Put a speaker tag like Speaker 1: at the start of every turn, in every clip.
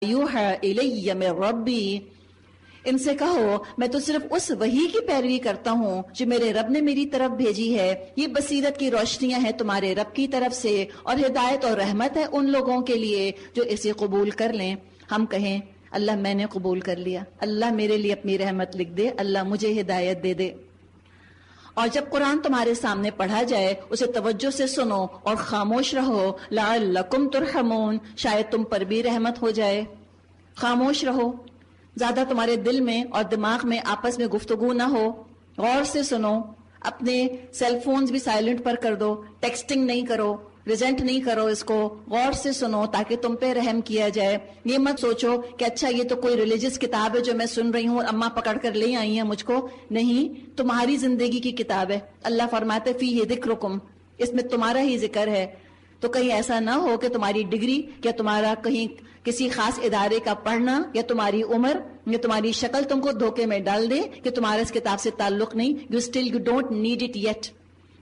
Speaker 1: یوحی الی من ربی، ان سے کہو میں تو صرف اس وحی کی پیروی کرتا ہوں جو میرے رب نے میری طرف بھیجی ہے، یہ بصیرت کی روشنیاں ہیں تمہارے رب کی طرف سے، اور ہدایت اور رحمت ہے ان لوگوں کے لیے جو اسے قبول کر لیں۔ ہم کہیں اللہ میں نے قبول کر لیا، اللہ میرے لیے اپنی رحمت لکھ دے، اللہ مجھے ہدایت دے دے۔ اور جب قرآن تمہارے سامنے پڑھا جائے اسے توجہ سے سنو اور خاموش رہو، لعلکم ترحمون، شاید تم پر بھی رحمت ہو جائے۔ خاموش رہو، زیادہ تمہارے دل میں اور دماغ میں آپس میں گفتگو نہ ہو، غور سے سنو، اپنے سیل فونز بھی سائلنٹ پر کر دو، ٹیکسٹنگ نہیں کرو، ریزنٹ نہیں کرو، اس کو غور سے سنو تاکہ تم پہ رحم کیا جائے۔ یہ مت سوچو کہ اچھا یہ تو کوئی ریلیجس کتاب ہے جو میں سن رہی ہوں اور اماں پکڑ کر لے آئی ہیں مجھ کو، نہیں، تمہاری زندگی کی کتاب ہے۔ اللہ فرماتے فیہ ذکرکم، اس میں تمہارا ہی ذکر ہے۔ تو کہیں ایسا نہ ہو کہ تمہاری ڈگری یا تمہارا کہیں کسی خاص ادارے کا پڑھنا یا تمہاری عمر یا تمہاری شکل تم کو دھوکے میں ڈال دے کہ تمہارا اس کتاب سے تعلق نہیں، you don't need it yet.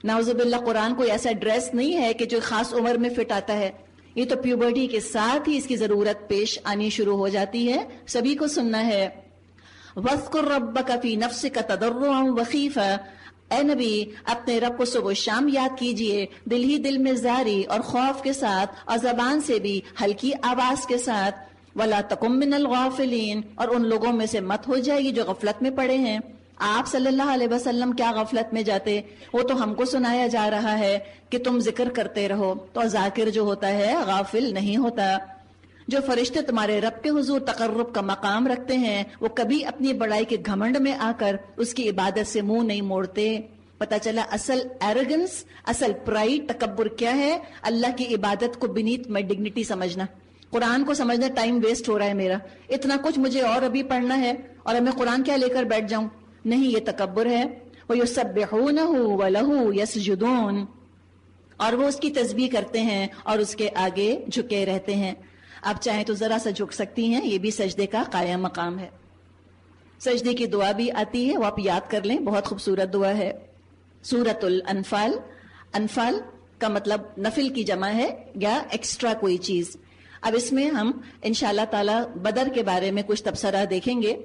Speaker 1: نعوذ باللہ، قرآن کوئی ایسا ڈریس نہیں ہے کہ جو خاص عمر میں فٹ آتا ہے، یہ تو پیوبرٹی کے ساتھ ہی اس کی ضرورت پیش آنی شروع ہو جاتی ہے، سبھی کو سننا ہے۔ وَاذْكُرْ رَبَّكَ فِي نَفْسِكَ تَضَرُّعًا وَخِيفًا، اے نبی اپنے رب کو صبح و شام یاد کیجئے، دل ہی دل میں زاری اور خوف کے ساتھ، اور زبان سے بھی ہلکی آواز کے ساتھ۔ وَلَا تَكُن مِّنَ الْغَافِلِينَ، اور ان لوگوں میں سے مت ہو جائے گی جو غفلت میں پڑے ہیں۔ آپ صلی اللہ علیہ وسلم کیا غفلت میں جاتے، وہ تو ہم کو سنایا جا رہا ہے کہ تم ذکر کرتے رہو، تو ذاکر جو ہوتا ہے غافل نہیں ہوتا۔ جو فرشتے تمہارے رب کے حضور تقرب کا مقام رکھتے ہیں وہ کبھی اپنی بڑائی کے گھمنڈ میں آ کر اس کی عبادت سے منہ نہیں موڑتے۔ پتہ چلا اصل ایروگنس، اصل پرائڈ، تکبر کیا ہے؟ اللہ کی عبادت کو بینیت میں ڈگنیٹی سمجھنا، قرآن کو سمجھنا ٹائم ویسٹ ہو رہا ہے میرا، اتنا کچھ مجھے اور ابھی پڑھنا ہے اور اب میں قرآن کیا لے کر بیٹھ جاؤں؟ نہیں، یہ تکبر ہے۔ وَيُسَبِّحُونَهُ وَلَهُ يَسْجُدُونَ، اور وہ اس کی تسبیح کرتے ہیں اور اس کے آگے جھکے رہتے ہیں۔ آپ چاہیں تو ذرا سا جھک سکتی ہیں، یہ بھی سجدے کا قائم مقام ہے۔ سجدے کی دعا بھی آتی ہے، وہ آپ یاد کر لیں، بہت خوبصورت دعا ہے۔ سورۃ الانفال، انفال کا مطلب نفل کی جمع ہے یا ایکسٹرا کوئی چیز۔ اب اس میں ہم انشاءاللہ تعالی بدر کے بارے میں کچھ تبصرہ دیکھیں گے۔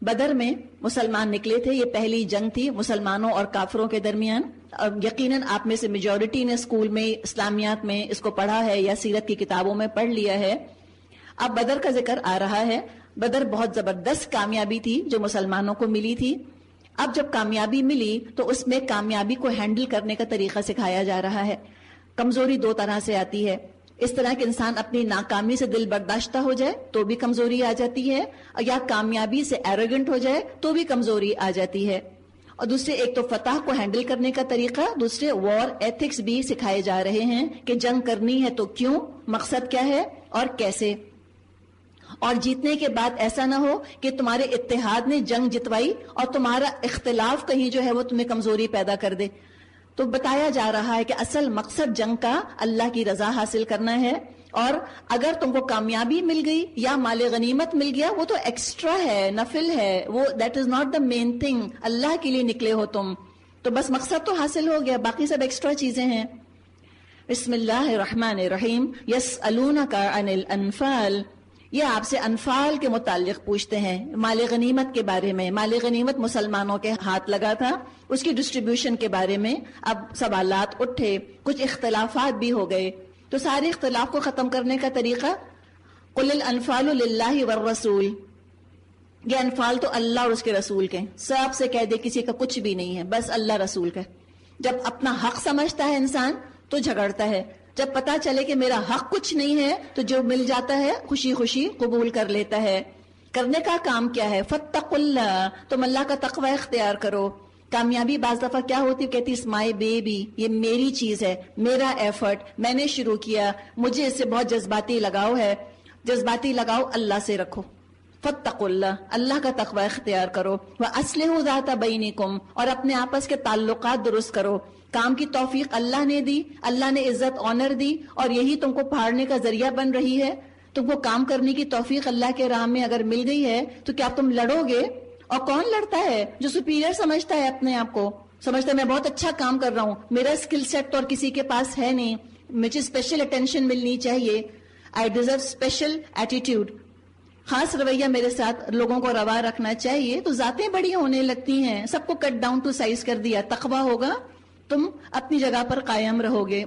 Speaker 1: بدر میں مسلمان نکلے تھے، یہ پہلی جنگ تھی مسلمانوں اور کافروں کے درمیان، اور یقیناً آپ میں سے میجورٹی نے اسکول میں اسلامیات میں اس کو پڑھا ہے یا سیرت کی کتابوں میں پڑھ لیا ہے۔ اب بدر کا ذکر آ رہا ہے۔ بدر بہت زبردست کامیابی تھی جو مسلمانوں کو ملی تھی۔ اب جب کامیابی ملی تو اس میں کامیابی کو ہینڈل کرنے کا طریقہ سکھایا جا رہا ہے۔ کمزوری دو طرح سے آتی ہے، اس طرح کہ انسان اپنی ناکامی سے دل برداشتہ ہو جائے تو بھی کمزوری آ جاتی ہے، اور یا کامیابی سے ایروگنٹ ہو جائے تو بھی کمزوری آ جاتی ہے۔ اور دوسرے ایک تو فتح کو ہینڈل کرنے کا طریقہ، دوسرے وار ایتھکس بھی سکھائے جا رہے ہیں کہ جنگ کرنی ہے تو کیوں، مقصد کیا ہے اور کیسے، اور جیتنے کے بعد ایسا نہ ہو کہ تمہارے اتحاد نے جنگ جتوائی اور تمہارا اختلاف کہیں جو ہے وہ تمہیں کمزوری پیدا کر دے۔ تو بتایا جا رہا ہے کہ اصل مقصد جنگ کا اللہ کی رضا حاصل کرنا ہے، اور اگر تم کو کامیابی مل گئی یا مال غنیمت مل گیا وہ تو ایکسٹرا ہے، نفل ہے، وہ that is not the main thing, اللہ کے لیے نکلے ہو تم تو بس مقصد تو حاصل ہو گیا، باقی سب ایکسٹرا چیزیں ہیں۔ بسم اللہ الرحمن الرحیم، یسألونک عن الانفال، یہ آپ سے انفال کے متعلق پوچھتے ہیں، مال غنیمت کے بارے میں۔ مال غنیمت مسلمانوں کے ہاتھ لگا تھا، اس کی ڈسٹریبیوشن کے بارے میں اب سوالات اٹھے، کچھ اختلافات بھی ہو گئے، تو سارے اختلاف کو ختم کرنے کا طریقہ قل الانفال للہ والرسول، یہ انفال تو اللہ اور اس کے رسول کے، سب سے کہہ دے کسی کا کچھ بھی نہیں ہے، بس اللہ رسول کا۔ جب اپنا حق سمجھتا ہے انسان تو جھگڑتا ہے، جب پتا چلے کہ میرا حق کچھ نہیں ہے تو جو مل جاتا ہے خوشی خوشی قبول کر لیتا ہے۔ کرنے کا کام کیا ہے؟ فاتقوا اللہ، تم اللہ کا تقوی اختیار کرو۔ کامیابی بعض دفعہ کیا ہوتی ہے، کہتی ہے مائی بیبی، یہ میری چیز ہے، میرا ایفرٹ، میں نے شروع کیا، مجھے اس سے بہت جذباتی لگاؤ ہے۔ جذباتی لگاؤ اللہ سے رکھو، فاتقوا اللہ، اللہ کا تقوی اختیار کرو، وَأَصْلِحُوا ذَاتَ بَيْنِكُمْ، اور اپنے آپس کے تعلقات درست کرو۔ کام کی توفیق اللہ نے دی، اللہ نے عزت آنر دی، اور یہی تم کو پھاڑنے کا ذریعہ بن رہی ہے۔ تم کو کام کرنے کی توفیق اللہ کے راہ میں اگر مل گئی ہے تو کیا تم لڑو گے؟ اور کون لڑتا ہے؟ جو سپیریئر سمجھتا ہے اپنے آپ کو، سمجھتا ہے میں بہت اچھا کام کر رہا ہوں، میرا اسکل سیٹ تو اور کسی کے پاس ہے نہیں، مجھے اسپیشل اٹینشن ملنی چاہیے۔ I deserve special attitude. خاص رویہ میرے ساتھ لوگوں کو روا رکھنا چاہیے. تو ذاتیں بڑی ہونے لگتی ہیں, سب کو کٹ ڈاؤن ٹو سائز کر دیا. تقویٰ ہوگا, تم اپنی جگہ پر قائم رہو گے.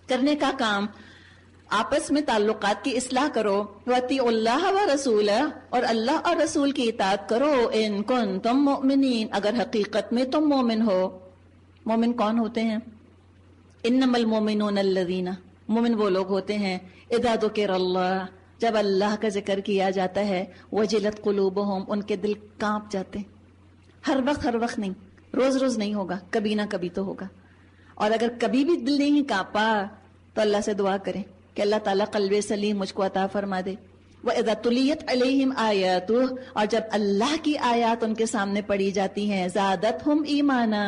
Speaker 1: کرنے کا کام, آپس میں تعلقات کی اصلاح کرو. وَأَطِیعُوا اللَّهَ وَرَسُولَهُ, اور اللہ اور رسول کی اطاعت کرو. إِن كُنتُم مُؤْمِنِينَ, اگر حقیقت میں تم مومن ہو. مومن کون ہوتے ہیں؟ انما المؤمنون الذین, مومن وہ لوگ ہوتے ہیں اذا ذکر اللہ, جب اللہ کا ذکر کیا جاتا ہے, وجلت قلوبہم, ان کے دل کانپ جاتے. ہر وقت نہیں, روز روز نہیں ہوگا, کبھی نہ کبھی تو ہوگا. اور اگر کبھی بھی دل نہیں کانپا تو اللہ سے دعا کریں کہ اللہ تعالیٰ قلب سلیم مجھ کو عطا فرما دے. وَإِذَا تُلِيَتْ عَلَيْهِمْ آیَاتُهُ, اور جب اللہ کی آیات ان کے سامنے پڑھی جاتی ہیں, زَادَتْهُمْ ایمانا,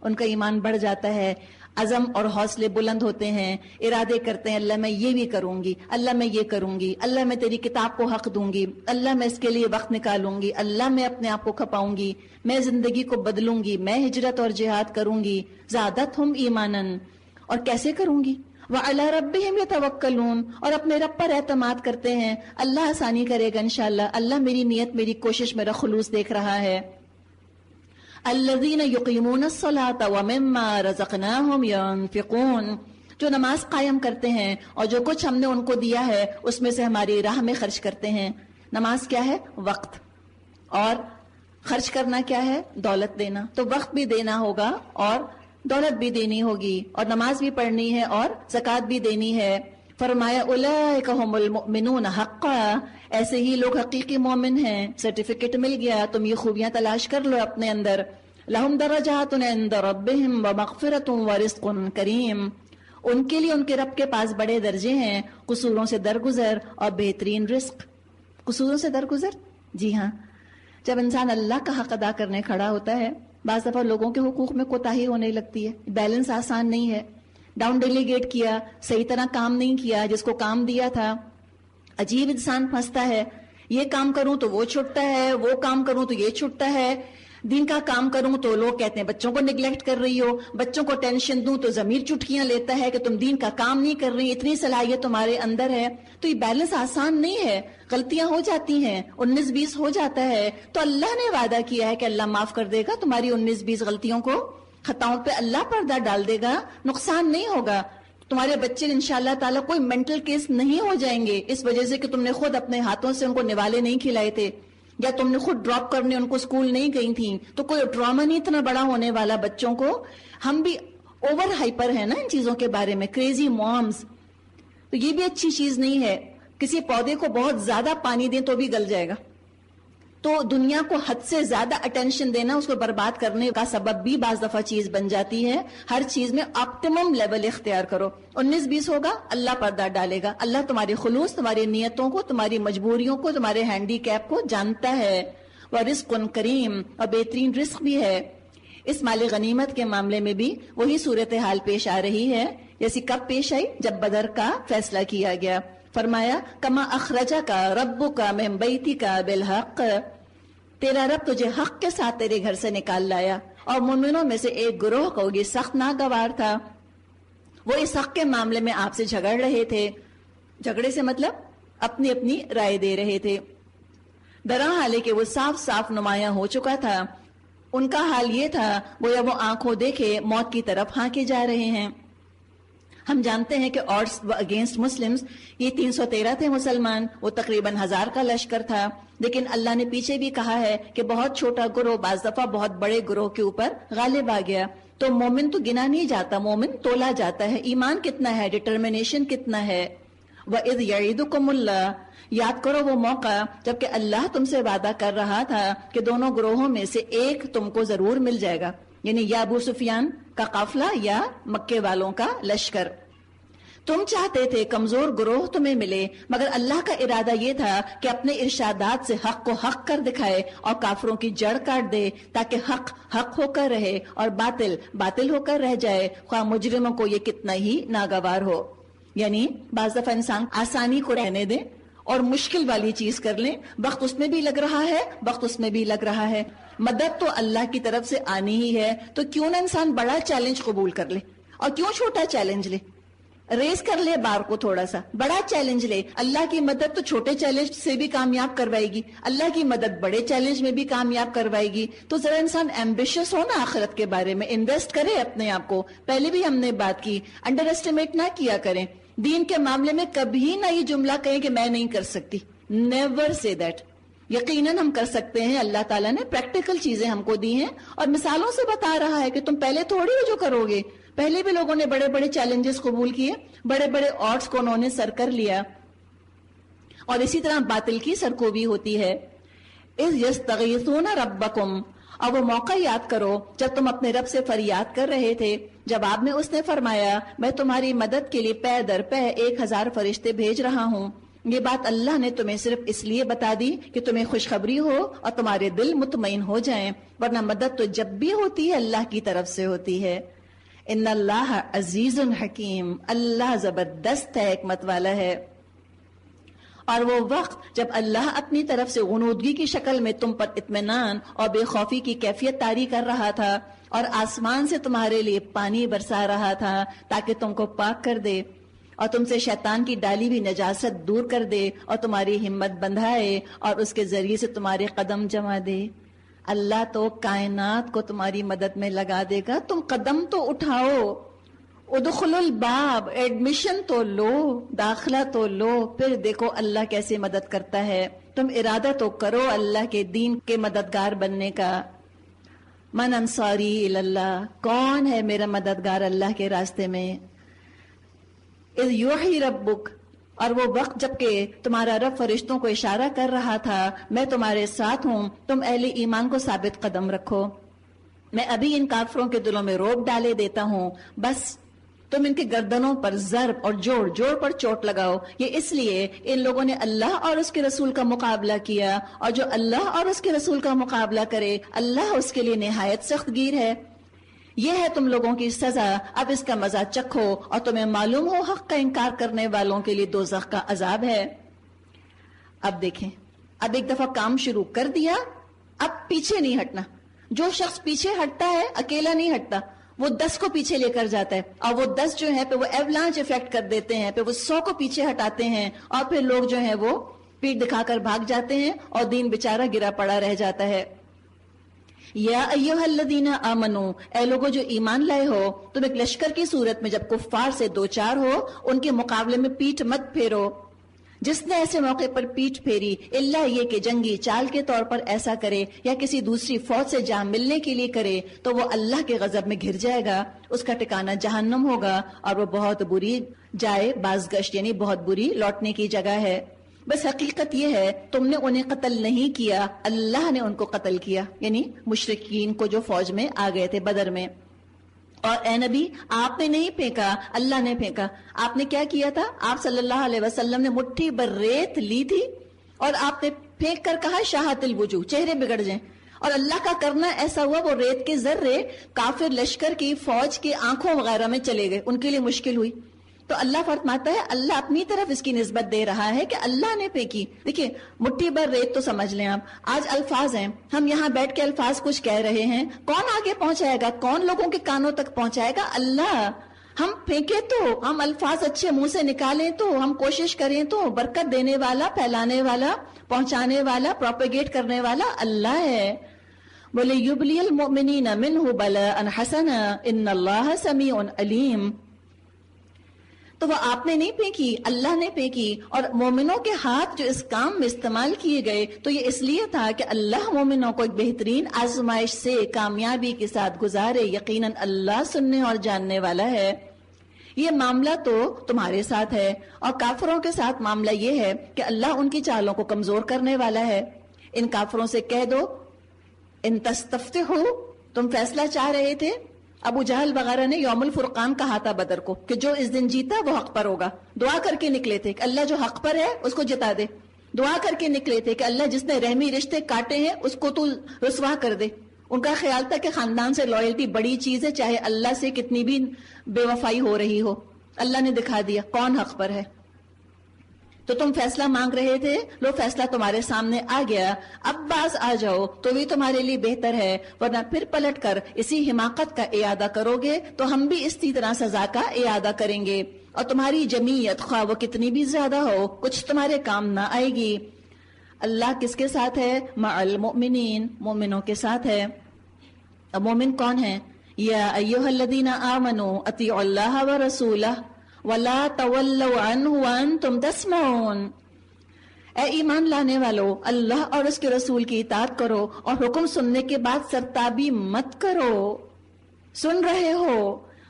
Speaker 1: ان کا ایمان بڑھ جاتا ہے. عزم اور حوصلے بلند ہوتے ہیں, ارادے کرتے ہیں اللہ میں یہ بھی کروں گی, اللہ میں یہ کروں گی, اللہ میں تیری کتاب کو حق دوں گی, اللہ میں اس کے لیے وقت نکالوں گی, اللہ میں اپنے آپ کو کھپاؤں گی, میں زندگی کو بدلوں گی, میں ہجرت اور جہاد کروں گی. زادتہم ایمانن, اور کیسے کروں گی؟ وعلی ربہم یتوکلون, اور اپنے رب پر اعتماد کرتے ہیں, اللہ آسانی کرے گا انشاءاللہ, اللہ میری نیت, میری کوشش, میرا خلوص دیکھ رہا ہے. الذین یقیمون الصلاۃ ومما رزقناہم ینفقون, جو نماز قائم کرتے ہیں اور جو کچھ ہم نے ان کو دیا ہے اس میں سے ہماری راہ میں خرچ کرتے ہیں. نماز کیا ہے؟ وقت. اور خرچ کرنا کیا ہے؟ دولت دینا. تو وقت بھی دینا ہوگا اور دولت بھی دینی ہوگی, اور نماز بھی پڑھنی ہے اور زکوٰۃ بھی دینی ہے. فرمایا اولئک ھم المؤمنون حقا, ایسے ہی لوگ حقیقی مومن ہیں. سرٹیفکیٹ مل گیا, تم یہ خوبیاں تلاش کر لو اپنے اندر. لہم درجات عند ربہم ومغفرۃ ورزق کریم, ان کے لیے ان کے رب کے پاس بڑے درجے ہیں, قصوروں سے درگزر اور بہترین رزق. قصوروں سے درگزر, جی ہاں, جب انسان اللہ کا حق ادا کرنے کھڑا ہوتا ہے, بعض دفعہ لوگوں کے حقوق میں کوتاہی ہونے لگتی ہے. بیلنس آسان نہیں ہے. ڈاؤن ڈیلیگیٹ کیا, صحیح طرح کام نہیں کیا جس کو کام دیا تھا. عجیب انسان پھنستا ہے, یہ کام کروں تو وہ چھٹتا ہے, وہ کام کروں تو یہ چھٹتا ہے. دین کا کام کروں تو لوگ کہتے ہیں بچوں کو نیگلیکٹ کر رہی ہو, بچوں کو ٹینشن دوں تو ضمیر چٹکیاں لیتا ہے کہ تم دین کا کام نہیں کر رہی, اتنی صلاحیت تمہارے اندر ہے. تو یہ بیلنس آسان نہیں ہے, غلطیاں ہو جاتی ہیں, 19-20 ہو جاتا ہے. تو اللہ نے وعدہ کیا ہے کہ اللہ معاف کر دے گا تمہاری 19-20 غلطیوں کو, خطاؤں پہ اللہ پردہ ڈال دے گا, نقصان نہیں ہوگا. تمہارے بچے انشاءاللہ تعالیٰ کوئی مینٹل کیس نہیں ہو جائیں گے اس وجہ سے کہ تم نے خود اپنے ہاتھوں سے ان کو نوالے نہیں کھلائے تھے, یا تم نے خود ڈراپ کرنے ان کو اسکول نہیں گئی تھیں. تو کوئی ڈراما نہیں اتنا بڑا ہونے والا بچوں کو. ہم بھی اوور ہائپر ہیں نا ان چیزوں کے بارے میں, کریزی مامز. تو یہ بھی اچھی چیز نہیں ہے. کسی پودے کو بہت زیادہ پانی دیں تو بھی گل جائے گا. تو دنیا کو حد سے زیادہ اٹینشن دینا اس کو برباد کرنے کا سبب بھی بعض دفعہ چیز بن جاتی ہے. ہر چیز میں آپٹیمم لیول اختیار کرو. 19-20 ہوگا, اللہ پردہ ڈالے گا. اللہ تمہاری خلوص, تمہاری نیتوں کو, تمہاری مجبوریوں کو, تمہارے ہینڈی کیپ کو جانتا ہے. ورزق کریم, اور بہترین رزق بھی ہے. اس مال غنیمت کے معاملے میں بھی وہی صورتحال پیش آ رہی ہے جیسی کب پیش آئی جب بدر کا فیصلہ کیا گیا. فرمایا کما اخرجک ربک من بیتک بالحق, تیرا رب تجھے حق کے ساتھ تیرے گھر سے نکال لایا. اور مومنوں میں سے ایک گروہ کو یہ سخت ناگوار تھا, وہ اس حق کے معاملے میں آپ سے جھگڑ رہے تھے. جھگڑے سے مطلب اپنی اپنی رائے دے رہے تھے, درا حالے کہ وہ صاف صاف نمایاں ہو چکا تھا. ان کا حال یہ تھا گویا وہ آنکھوں دیکھے موت کی طرف ہانکے جا رہے ہیں. ہم جانتے ہیں کہ آڈس اگینسٹ مسلمز یہ 313 تھے مسلمان, وہ تقریباً 1000 کا لشکر تھا. لیکن اللہ نے پیچھے بھی کہا ہے کہ بہت چھوٹا گروہ بعض دفعہ بہت بڑے گروہ کے اوپر غالب آ گیا. تو مومن تو گنا نہیں جاتا, مومن تولا جاتا ہے. ایمان کتنا ہے, ڈٹرمنیشن کتنا ہے. وَإِذْ يَعِدُكُمُ اللَّهُ, یاد کرو وہ موقع جبکہ اللہ تم سے وعدہ کر رہا تھا کہ دونوں گروہوں میں سے ایک تم کو ضرور مل جائے گا, یعنی یا ابو سفیان کا قافلہ یا مکے والوں کا لشکر. تم چاہتے تھے کمزور گروہ تمہیں ملے, مگر اللہ کا ارادہ یہ تھا کہ اپنے ارشادات سے حق کو حق کر دکھائے اور کافروں کی جڑ کاٹ دے, تاکہ حق حق ہو کر رہے اور باطل باطل ہو کر رہ جائے, خواہ مجرموں کو یہ کتنا ہی ناگوار ہو. یعنی بعض دفعہ انسان آسانی کو رہنے دے اور مشکل والی چیز کر لیں. وقت اس میں بھی لگ رہا ہے, وقت اس میں بھی لگ رہا ہے. مدد تو اللہ کی طرف سے آنی ہی ہے, تو کیوں نہ انسان بڑا چیلنج قبول کر لے, اور کیوں چھوٹا چیلنج لے. ریس کر لے بار کو، تھوڑا سا بڑا چیلنج لے. اللہ کی مدد تو چھوٹے چیلنج سے بھی کامیاب کروائے گی، اللہ کی مدد بڑے چیلنج میں بھی کامیاب کروائے گی. تو ذرا انسان ایمبیشس ہو نا آخرت کے بارے میں، انویسٹ کرے اپنے آپ کو. پہلے بھی ہم نے بات کی، انڈر ایسٹیمیٹ نہ کیا کریں. دین کے معاملے میں کبھی نہ یہ جملہ کہیں کہ میں نہیں کر سکتی، نیور سے دیٹ. یقیناً ہم کر سکتے ہیں. اللہ تعالیٰ نے پریکٹیکل چیزیں ہم کو دی ہیں اور مثالوں سے بتا رہا ہے کہ تم پہلے تھوڑی ہو جو کرو گے. پہلے بھی لوگوں نے بڑے بڑے چیلنجز قبول کیے، بڑے بڑے آڈس کو انہوں نے سر کر لیا. اور اسی طرح باطل کی سرکوبی ہوتی ہے. اذ یستغیثون ربکم، اور وہ موقع یاد کرو جب تم اپنے رب سے فریاد کر رہے تھے، جواب میں اس نے فرمایا میں تمہاری مدد کے لیے پے در پے 1000 فرشتے بھیج رہا ہوں. یہ بات اللہ نے تمہیں صرف اس لیے بتا دی کہ تمہیں خوشخبری ہو اور تمہارے دل مطمئن ہو جائیں، ورنہ مدد تو جب بھی ہوتی ہے اللہ کی طرف سے ہوتی ہے. ان اللہ عزیز حکیم، اللہ زبردست ہے، حکمت والا ہے. اور وہ وقت جب اللہ اپنی طرف سے غنودگی کی شکل میں تم پر اطمینان اور بے خوفی کی کیفیت طاری کر رہا تھا اور آسمان سے تمہارے لیے پانی برسا رہا تھا تاکہ تم کو پاک کر دے، اور تم سے شیطان کی ڈالی بھی نجاست دور کر دے اور تمہاری ہمت بندھائے اور اس کے ذریعے سے تمہارے قدم جما دے. اللہ تو کائنات کو تمہاری مدد میں لگا دے گا. تم قدم تو اٹھاؤ، ادخلوا الباب، ایڈمیشن تو لو، داخلہ تو لو، پھر دیکھو اللہ کیسے مدد کرتا ہے. تم ارادہ تو کرو اللہ کے دین کے مددگار بننے کا. من انصاری الی اللہ، کون ہے میرا مددگار اللہ کے راستے میں. اذ یوحی ربک، اور وہ وقت جب کہ تمہارا رب فرشتوں کو اشارہ کر رہا تھا میں تمہارے ساتھ ہوں، تم اہل ایمان کو ثابت قدم رکھو. میں ابھی ان کافروں کے دلوں میں روب ڈالے دیتا ہوں، بس تم ان کے گردنوں پر ضرب اور جوڑ جوڑ پر چوٹ لگاؤ. یہ اس لیے ان لوگوں نے اللہ اور اس کے رسول کا مقابلہ کیا، اور جو اللہ اور اس کے رسول کا مقابلہ کرے اللہ اس کے لیے نہایت سخت گیر ہے. یہ ہے تم لوگوں کی سزا، اب اس کا مزہ چکھو اور تمہیں معلوم ہو حق کا انکار کرنے والوں کے لیے دوزخ کا عذاب ہے. اب دیکھیں، اب ایک دفعہ کام شروع کر دیا، اب پیچھے نہیں ہٹنا. جو شخص پیچھے ہٹتا ہے اکیلا نہیں ہٹتا، وہ 10 کو پیچھے لے کر جاتا ہے، اور وہ 10 جو ہے پہ وہ ایولانچ افیکٹ کر دیتے ہیں، پہ وہ 100 کو پیچھے ہٹاتے ہیں، اور پھر لوگ جو ہیں وہ پیٹ دکھا کر بھاگ جاتے ہیں اور دین بیچارہ گرا پڑا رہ جاتا ہے. یا ایھا الذین آمنو، اے لوگو جو ایمان لائے ہو، تم ایک لشکر کی صورت میں جب کفار سے دو چار ہو ان کے مقابلے میں پیٹھ مت پھیرو. جس نے ایسے موقع پر پیٹھ پھیری الا یہ کہ جنگی چال کے طور پر ایسا کرے یا کسی دوسری فوج سے جا ملنے کے لیے کرے تو وہ اللہ کے غضب میں گھر جائے گا. اس کا ٹھکانہ جہنم ہوگا اور وہ بہت بری جائے بازگشت، یعنی بہت بری لوٹنے کی جگہ ہے. بس حقیقت یہ ہے تم نے انہیں قتل نہیں کیا، اللہ نے ان کو قتل کیا، یعنی مشرکین کو جو فوج میں آ گئے تھے بدر میں. اور اے نبی آپ نے نہیں پھینکا، اللہ نے پھینکا. آپ نے کیا کیا تھا؟ آپ صلی اللہ علیہ وسلم نے مٹھی بھر ریت لی تھی اور آپ نے پھینک کر کہا شاہت الوجوہ، چہرے بگڑ جائیں. اور اللہ کا کرنا ایسا ہوا وہ ریت کے ذرے کافر لشکر کی فوج کی آنکھوں وغیرہ میں چلے گئے، ان کے لیے مشکل ہوئی. تو اللہ فرماتا ہے اللہ اپنی طرف اس کی نسبت دے رہا ہے کہ اللہ نے پھینکی. دیکھیے مٹھی بھر ریت تو سمجھ لیں آپ، آج الفاظ ہیں، ہم یہاں بیٹھ کے الفاظ کچھ کہہ رہے ہیں، کون آگے پہنچائے گا؟ کون لوگوں کے کانوں تک پہنچائے گا؟ اللہ. ہم پھینکے تو، ہم الفاظ اچھے منہ سے نکالیں تو، ہم کوشش کریں تو، برکت دینے والا، پھیلانے والا، پہنچانے والا، پروپیگیٹ کرنے والا اللہ ہے. بولے یبلی المؤمنین منہ بلاء حسنا ان اللہ سمیع علیم. تو وہ آپ نے نہیں پھینکی، اللہ نے پھینکی. اور مومنوں کے ہاتھ جو اس کام میں استعمال کیے گئے تو یہ اس لیے تھا کہ اللہ مومنوں کو ایک بہترین آزمائش سے کامیابی کے ساتھ گزارے. یقیناً اللہ سننے اور جاننے والا ہے. یہ معاملہ تو تمہارے ساتھ ہے، اور کافروں کے ساتھ معاملہ یہ ہے کہ اللہ ان کی چالوں کو کمزور کرنے والا ہے. ان کافروں سے کہہ دو ان تستفتحوا، تم فیصلہ چاہ رہے تھے. ابو جہل وغیرہ نے یوم الفرقان کہا تھا بدر کو کہ جو اس دن جیتا وہ حق پر ہوگا. دعا کر کے نکلے تھے کہ اللہ جو حق پر ہے اس کو جتا دے. دعا کر کے نکلے تھے کہ اللہ جس نے رحمی رشتے کاٹے ہیں اس کو تو رسوا کر دے. ان کا خیال تھا کہ خاندان سے لائلٹی بڑی چیز ہے، چاہے اللہ سے کتنی بھی بے وفائی ہو رہی ہو. اللہ نے دکھا دیا کون حق پر ہے. تو تم فیصلہ مانگ رہے تھے، لو فیصلہ تمہارے سامنے آ گیا، اب باز آ جاؤ تو بھی تمہارے لیے بہتر ہے، ورنہ پھر پلٹ کر اسی حماقت کا اعادہ کرو گے تو ہم بھی اسی طرح سزا کا اعادہ کریں گے، اور تمہاری جمعیت خواہ وہ کتنی بھی زیادہ ہو کچھ تمہارے کام نہ آئے گی۔ اللہ کس کے ساتھ ہے؟ مع المؤمنین، مومنوں کے ساتھ ہے۔ اب مومن کون ہے؟ یا ایھا الذین آمنوا اطیعوا اللہ ورسولہ ولا تولوا عنہ وانتم تسمعون۔ اے ایمان لانے والو، اللہ اور اس کے رسول کی اطاعت کرو اور حکم سننے کے بعد سرتابی مت کرو۔ سن رہے ہو،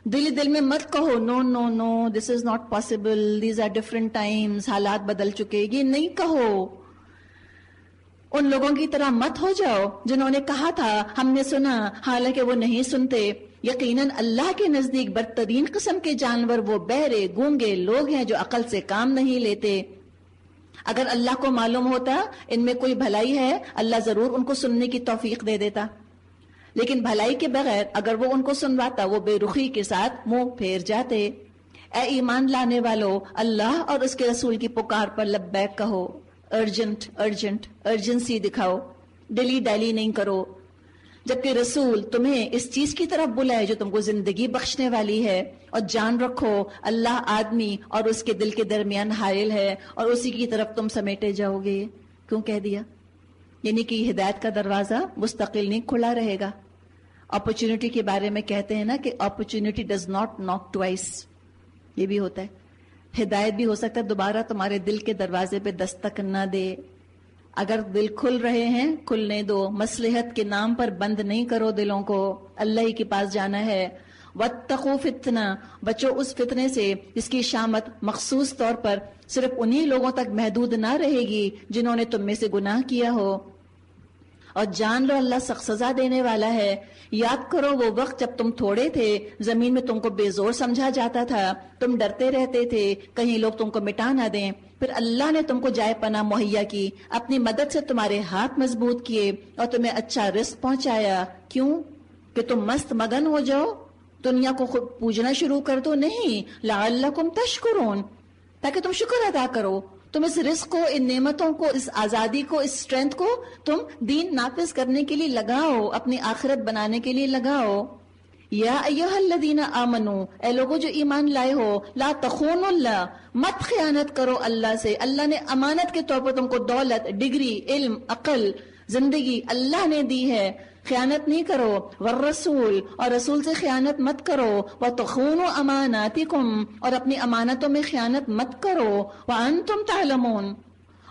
Speaker 1: دل میں مت کہو no no no this is not possible, these are different times, حالات بدل چکے، یہ نہیں کہو۔ ان لوگوں کی طرح مت ہو جاؤ جنہوں نے کہا تھا ہم نے سنا حالانکہ وہ نہیں سنتے۔ یقیناً اللہ کے نزدیک بدترین قسم کے جانور وہ بہرے گونگے لوگ ہیں جو عقل سے کام نہیں لیتے۔ اگر اللہ کو معلوم ہوتا ان میں کوئی بھلائی ہے، اللہ ضرور ان کو سننے کی توفیق دے دیتا، لیکن بھلائی کے بغیر اگر وہ ان کو سنواتا وہ بے رخی کے ساتھ منہ پھیر جاتے۔ اے ایمان لانے والو، اللہ اور اس کے رسول کی پکار پر لبیک کہو، ارجنسی دکھاؤ، ڈیلی ڈیلی نہیں کرو، جبکہ رسول تمہیں اس چیز کی طرف بلائے جو تم کو زندگی بخشنے والی ہے۔ اور جان رکھو اللہ آدمی اور اس کے دل کے درمیان حائل ہے اور اسی کی طرف تم سمیٹے جاؤ گے۔ کیوں کہہ دیا؟ یعنی کہ ہدایت کا دروازہ مستقل نہیں کھلا رہے گا۔ اپرچونٹی کے بارے میں کہتے ہیں نا کہ اپرچونٹی ڈز ناٹ ناک ٹوائس، یہ بھی ہوتا ہے۔ ہدایت بھی ہو سکتا ہے دوبارہ تمہارے دل کے دروازے پہ دستک نہ دے۔ اگر دل کھل رہے ہیں کھلنے دو، مصلحت کے نام پر بند نہیں کرو دلوں کو، اللہ ہی کے پاس جانا ہے۔ واتقوا فتنہ، بچو اس فتنے سے جس کی شامت مخصوص طور پر صرف انہی لوگوں تک محدود نہ رہے گی جنہوں نے تم میں سے گناہ کیا ہو، اور جان لو اللہ سخت سزا دینے والا ہے۔ یاد کرو وہ وقت جب تم تھوڑے تھے، زمین میں تم کو بے زور سمجھا جاتا تھا، تم ڈرتے رہتے تھے کہیں لوگ تم کو مٹا نہ دیں، پھر اللہ نے تم کو جائے پناہ مہیا کی، اپنی مدد سے تمہارے ہاتھ مضبوط کیے اور تمہیں اچھا رزق پہنچایا۔ کیوں؟ کہ تم مست مگن ہو جاؤ، دنیا کو خود پوجنا شروع کر دو؟ نہیں، لعلکم تشکرون، تاکہ تم شکر ادا کرو۔ تم اس رزق کو، ان نعمتوں کو، اس آزادی کو، اس اسٹرینتھ کو تم دین نافذ کرنے کے لیے لگاؤ، اپنی آخرت بنانے کے لیے لگاؤ۔ یا ایھا الذین آمنو، اے لوگو جو ایمان لائے ہو، لا تخونوا اللہ، مت خیانت کرو اللہ سے۔ اللہ نے امانت کے طور پر تم کو دولت، ڈگری، علم، عقل، زندگی اللہ نے دی ہے، خیانت نہیں کرو۔ والرسول، اور رسول سے خیانت مت کرو۔ وتخونوا اماناتکم، اور اپنی امانتوں میں خیانت مت کرو۔ وانتم تعلمون،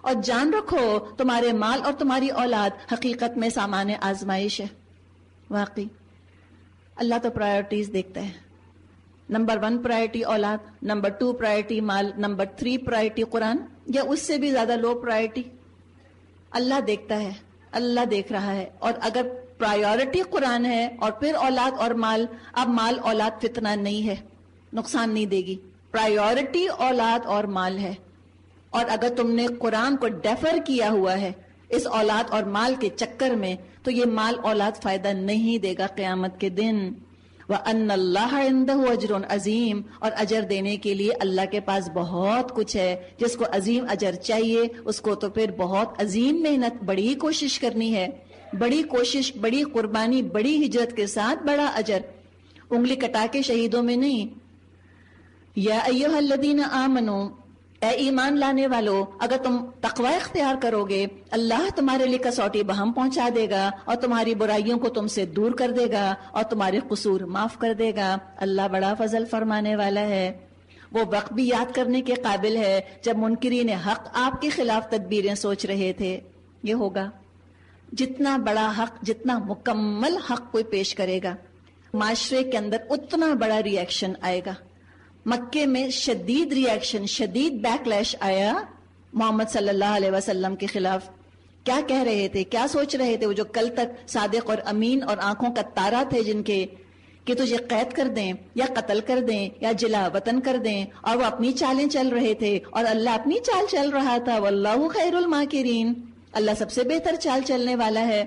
Speaker 1: اور جان رکھو تمہارے مال اور تمہاری اولاد حقیقت میں سامان آزمائش ہے۔ واقعی اللہ تو پرائرٹیز دیکھتا ہے۔ نمبر 1 پرائرٹی اولاد، نمبر 2 پرائرٹی مال، نمبر 3 پرائرٹی قرآن، یا اس سے بھی زیادہ لو پرائرٹی؟ اللہ دیکھتا ہے، اللہ دیکھ رہا ہے۔ اور اگر پرائیورٹی قرآن ہے اور پھر اولاد اور مال، اب مال اولاد فتنہ نہیں ہے، نقصان نہیں دے گی، پرائیورٹی اولاد اور مال ہے۔ اور اگر تم نے قرآن کو ڈیفر کیا ہوا ہے اس اولاد اور مال کے چکر میں، تو یہ مال اولاد فائدہ نہیں دے گا قیامت کے دن۔ وَأَنَّ اللَّهَ عِندَهُ أَجْرٌ عَظِيمٌ، اور اجر دینے کے لیے اللہ کے پاس بہت کچھ ہے۔ جس کو عظیم اجر چاہیے اس کو تو پھر بہت عظیم محنت، بڑی کوشش کرنی ہے، بڑی کوشش، بڑی قربانی، بڑی ہجرت کے ساتھ بڑا اجر، انگلی کٹا کے شہیدوں میں نہیں۔ یا ایھا الذین آمنو، اے ایمان لانے والو، اگر تم تقوی اختیار کرو گے اللہ تمہارے لیے کسوٹی بہم پہنچا دے گا اور تمہاری برائیوں کو تم سے دور کر دے گا اور تمہارے قصور معاف کر دے گا۔ اللہ بڑا فضل فرمانے والا ہے۔ وہ وقت بھی یاد کرنے کے قابل ہے جب منکرین حق آپ کے خلاف تدبیریں سوچ رہے تھے۔ یہ ہوگا جتنا بڑا حق، جتنا مکمل حق کوئی پیش کرے گا، معاشرے کے اندر اتنا بڑا ری ایکشن آئے گا۔ مکے میں شدید ری ایکشن، شدید بیک لیش آیا محمد صلی اللہ علیہ وسلم کے خلاف۔ کیا کہہ رہے تھے، کیا سوچ رہے تھے وہ جو کل تک صادق اور امین اور آنکھوں کا تارا تھے، جن کے کہ تجھے قید کر دیں یا قتل کر دیں یا جلا وطن کر دیں، اور وہ اپنی چالیں چل رہے تھے اور اللہ اپنی چال چل رہا تھا۔ واللہ خیر الماکرین، اللہ سب سے بہتر چال چلنے والا ہے۔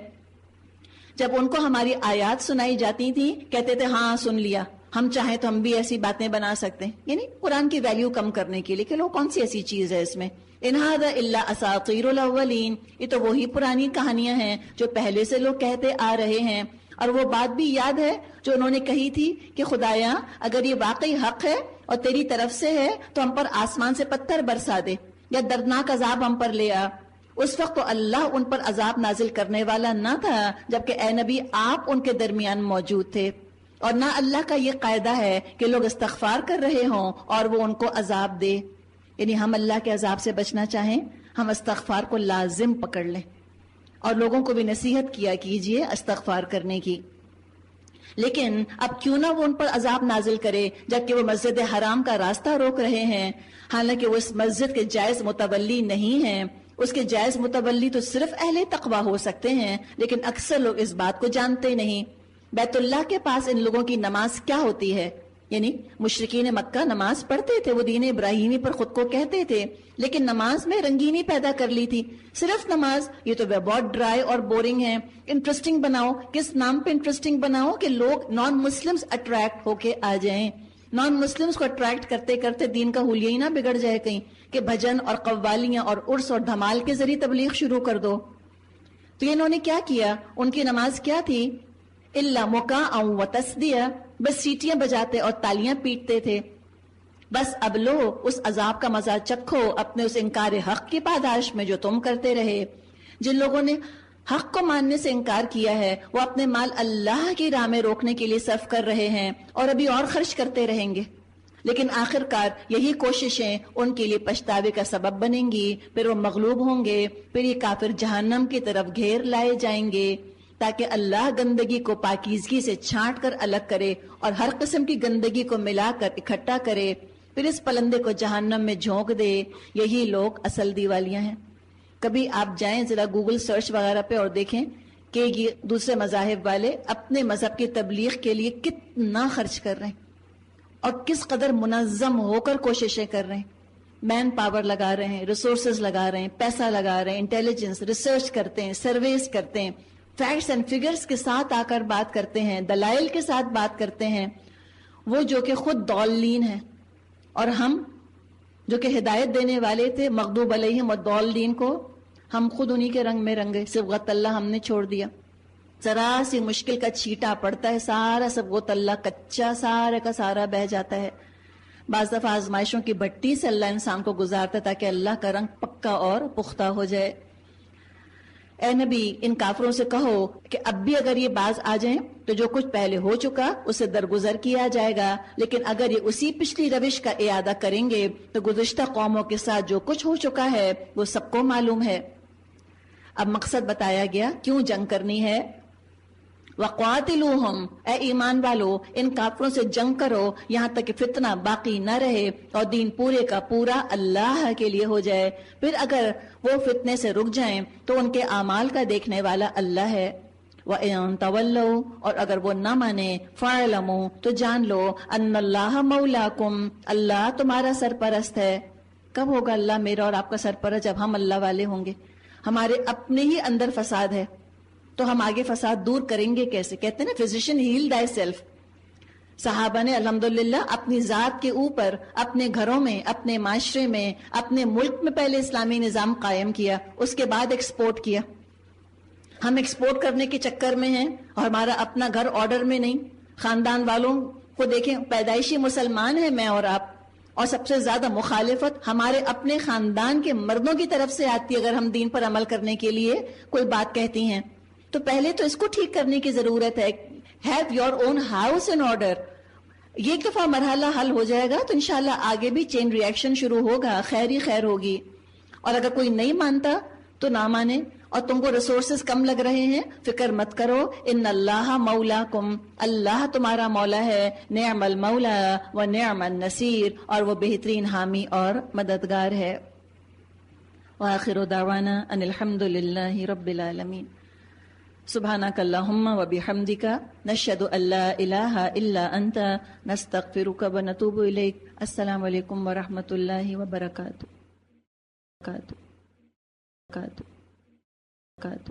Speaker 1: جب ان کو ہماری آیات سنائی جاتی تھی کہتے تھے ہاں سن لیا، ہم چاہیں تو ہم بھی ایسی باتیں بنا سکتے ہیں، یعنی قرآن کی ویلیو کم کرنے کے لیے کہ لو کون سی ایسی چیز ہے اس میں، ان ھذا الا اساطیر الاولین، یہ تو وہی پرانی کہانیاں ہیں جو پہلے سے لوگ کہتے آ رہے ہیں۔ اور وہ بات بھی یاد ہے جو انہوں نے کہی تھی کہ خدایا اگر یہ واقعی حق ہے اور تیری طرف سے ہے تو ہم پر آسمان سے پتھر برسا دے یا دردناک عذاب ہم پر لے آ۔ اس وقت تو اللہ ان پر عذاب نازل کرنے والا نہ تھا جبکہ اے نبی آپ ان کے درمیان موجود تھے، اور نہ اللہ کا یہ قاعدہ ہے کہ لوگ استغفار کر رہے ہوں اور وہ ان کو عذاب دے۔ یعنی ہم اللہ کے عذاب سے بچنا چاہیں ہم استغفار کو لازم پکڑ لیں، اور لوگوں کو بھی نصیحت کیا کیجئے استغفار کرنے کی۔ لیکن اب کیوں نہ وہ ان پر عذاب نازل کرے جبکہ وہ مسجد حرام کا راستہ روک رہے ہیں، حالانکہ وہ اس مسجد کے جائز متولی نہیں ہیں۔ اس کے جائز متولی تو صرف اہل تقوی ہو سکتے ہیں، لیکن اکثر لوگ اس بات کو جانتے نہیں۔ بیت اللہ کے پاس ان لوگوں کی نماز کیا ہوتی ہے؟ یعنی مشرکین مکہ نماز پڑھتے تھے، وہ دین ابراہیمی پر خود کو کہتے تھے، لیکن نماز میں رنگینی پیدا کر لی تھی۔ صرف نماز، یہ تو بہت ڈرائی اور بورنگ ہے، انٹرسٹنگ بناؤ۔ کس نام پہ انٹرسٹنگ بناؤ کہ لوگ نان مسلمز اٹریکٹ ہو کے آ جائیں، نان مسلمز کو اٹریکٹ کرتے کرتے دین کا حلیہ ہی نہ بگڑ جائے کہیں کہ بھجن اور قوالیاں اور عرس اور دھمال کے ذریعے تبلیغ شروع کر دو۔ تو انہوں نے کیا کیا؟ ان کی نماز کیا تھی؟ الا مکاء و تصدیہ، بس سیٹیاں بجاتے اور تالیاں پیٹتے تھے۔ بس اب لو اس عذاب کا مزہ چکھو اپنے اس انکار حق کی پاداش میں جو تم کرتے رہے۔ جن لوگوں نے حق کو ماننے سے انکار کیا ہے وہ اپنے مال اللہ کی راہ میں روکنے کے لیے صرف کر رہے ہیں اور ابھی اور خرچ کرتے رہیں گے، لیکن آخر کار یہی کوششیں ان کے لیے پچھتاوے کا سبب بنیں گی، پھر وہ مغلوب ہوں گے، پھر یہ کافر جہنم کی طرف گھیر لائے جائیں گے تاکہ اللہ گندگی کو پاکیزگی سے چھانٹ کر الگ کرے اور ہر قسم کی گندگی کو ملا کر اکٹھا کرے، پھر اس پلندے کو جہنم میں جھونک دے۔ یہی لوگ اصل دیوالیاں ہیں۔ کبھی آپ جائیں ذرا گوگل سرچ وغیرہ پہ اور دیکھیں کہ یہ دوسرے مذاہب والے اپنے مذہب کی تبلیغ کے لیے کتنا خرچ کر رہے ہیں اور کس قدر منظم ہو کر کوششیں کر رہے ہیں، مین پاور لگا رہے ہیں، ریسورسز لگا رہے ہیں، پیسہ لگا رہے ہیں، انٹیلیجنس، ریسرچ کرتے ہیں، سرویز کرتے ہیں، فیکٹس اینڈ فگرز کے ساتھ آ کر بات کرتے ہیں، دلائل کے ساتھ بات کرتے ہیں، وہ جو کہ خود ضالین ہیں، اور ہم جو کہ ہدایت دینے والے تھے مغضوب علیہم والضالین کو، ہم خود انہی کے رنگ میں رنگے، صبغت اللہ ہم نے چھوڑ دیا۔ ذرا سی مشکل کا چھیٹا پڑتا ہے سارا صبغت اللہ کچا سارا کا سارا بہ جاتا ہے۔ بعض دفعہ آزمائشوں کی بھٹی سے اللہ انسان کو گزارتا تاکہ اللہ کا رنگ پکا اور پختہ ہو جائے۔ اے نبی ان کافروں سے کہو کہ اب بھی اگر یہ باز آ جائیں تو جو کچھ پہلے ہو چکا اسے درگزر کیا جائے گا، لیکن اگر یہ اسی پچھلی روش کا اعادہ کریں گے تو گزشتہ قوموں کے ساتھ جو کچھ ہو چکا ہے وہ سب کو معلوم ہے۔ اب مقصد بتایا گیا کیوں جنگ کرنی ہے۔ وَقَاتِلُوهُمْ، اے ایمان والو ان کافروں سے جنگ کرو یہاں تک کہ فتنہ باقی نہ رہے اور دین پورے کا پورا اللہ کے لیے ہو جائے۔ پھر اگر وہ فتنے سے رک جائیں تو ان کے اعمال کا دیکھنے والا اللہ ہے۔ وَإِن تَوَلَّوْا، اور اگر وہ نہ مانے فَاعْلَمُوا، تو جان لو أَنَّ اللَّهَ مَوْلَاكُمْ، اللہ تمہارا سرپرست ہے۔ کب ہوگا اللہ میرا اور آپ کا سرپرست؟ جب ہم اللہ والے ہوں گے۔ ہمارے اپنے ہی اندر فساد ہے تو ہم آگے فساد دور کریں گے کیسے؟ کہتے ہیں نا فزیشین ہیل دائی سیلف۔ صحابہ نے الحمدللہ اپنی ذات کے اوپر، اپنے گھروں میں، اپنے معاشرے میں، اپنے ملک میں پہلے اسلامی نظام قائم کیا، اس کے بعد ایکسپورٹ کیا۔ ہم ایکسپورٹ کرنے کے چکر میں ہیں اور ہمارا اپنا گھر آرڈر میں نہیں۔ خاندان والوں کو دیکھیں، پیدائشی مسلمان ہیں میں اور آپ، اور سب سے زیادہ مخالفت ہمارے اپنے خاندان کے مردوں کی طرف سے آتی ہے اگر ہم دین پر عمل کرنے کے لیے کوئی بات کہتی ہیں۔ تو پہلے تو اس کو ٹھیک کرنے کی ضرورت ہے۔ Have your own house in order. یہ ایک دفعہ مرحلہ حل ہو جائے گا تو انشاءاللہ آگے بھی چین ریاکشن شروع ہوگا، خیر ہی خیر ہوگی۔ اور اگر کوئی نہیں مانتا تو نہ مانے، اور تم کو ریسورسز کم لگ رہے ہیں فکر مت کرو، ان اللہ مولاکم، اللہ تمہارا مولا ہے، نعم المولا و نعم النصیر، اور وہ بہترین حامی اور مددگار ہے۔ وآخر دعوانا ان الحمد للہ رب العالمین۔ سبحانک اللہم و بحمدک نشہد ان لا الہ الا انت نستغفرک و نتوب الیک۔ السلام علیکم ورحمۃ اللہ وبرکاتہ۔